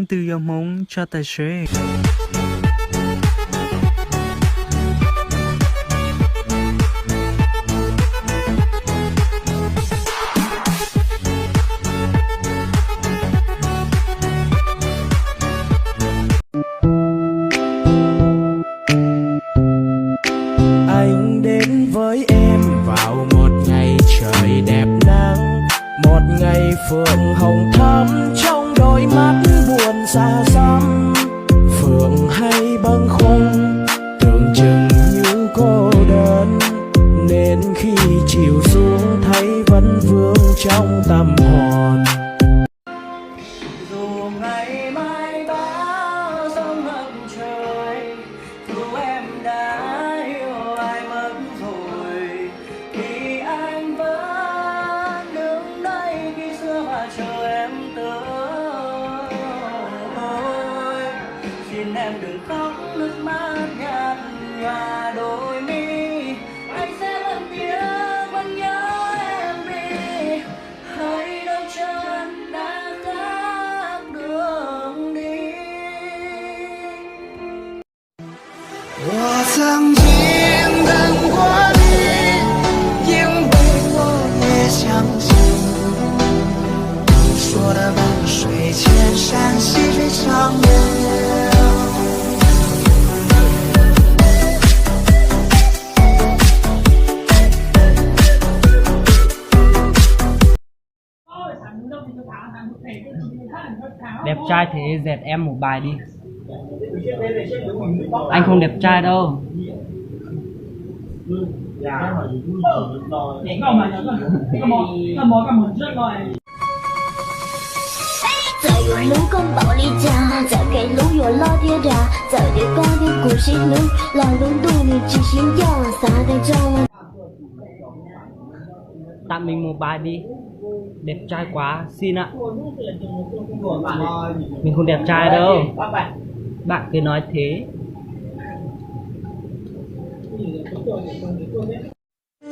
từ gió mong cho tài xế. Anh đến với em vào một ngày trời đẹp nắng, một ngày phượng hồng thắm trong đôi mắt buồn xa xăm. Phượng hay bâng khuâng tưởng chừng như cô đơn, nên khi chiều xuống thấy vẫn vương trong tâm hồn. Dù ngày mai bão giông ngập trời, dù em đã yêu ai mất rồi, thì anh vẫn đứng đây khi xưa và chờ em tới. Xin em đừng khóc nước mắt nhạt nhòa đôi mi, anh sẽ vẫn tiếc vẫn nhớ em đi. Hãy đôi chân đã khác đường đi. 我曾经等过你，因为我也相信你说的万水千山细水长流。 Đẹp trai thế dẹt em một bài đi. Anh không đẹp trai đâu.再用怒攻暴力家，再给路越老爹家，再给高点故事路，老路堵你只心掉，撒开张了。 Tặng mình một bài đi. Đẹp trai quá, xin ạ. Mình không đẹp trai đâu. Bạn cứ nói thế.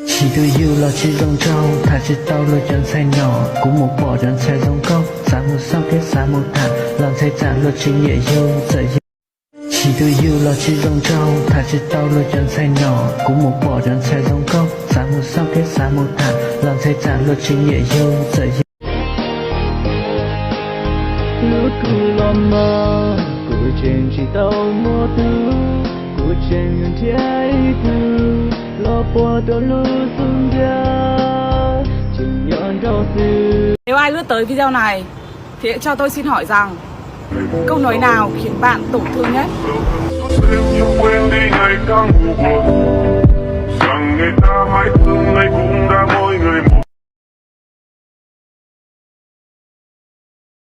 Chỉ tôi yêu là chỉ dòng trâu, thà chỉ tao lôi chân say nhỏ, cũng một bỏ chân say dòng câu, sáng một sau kết sáng một thả, làm say trả luật chỉ nhẹ yêu, dậy yêu. Chỉ tôi yêu là chỉ dòng trâu, thà chỉ tao lôi chân say nhỏ, cũng một bỏ chân say dòng câu, sáng một sau kết sáng một thả, làm say trả luật chỉ nhẹ yêu, dậy yêu. Lúc cứ lo mơ, của trên chỉ tao một thứ, của trên người trái thứ. Nếu ai lướt tới video này thì hãy cho tôi xin hỏi rằng câu nói nào khiến bạn tổn thương nhất? Rằng người ta hãy thương lấy cùng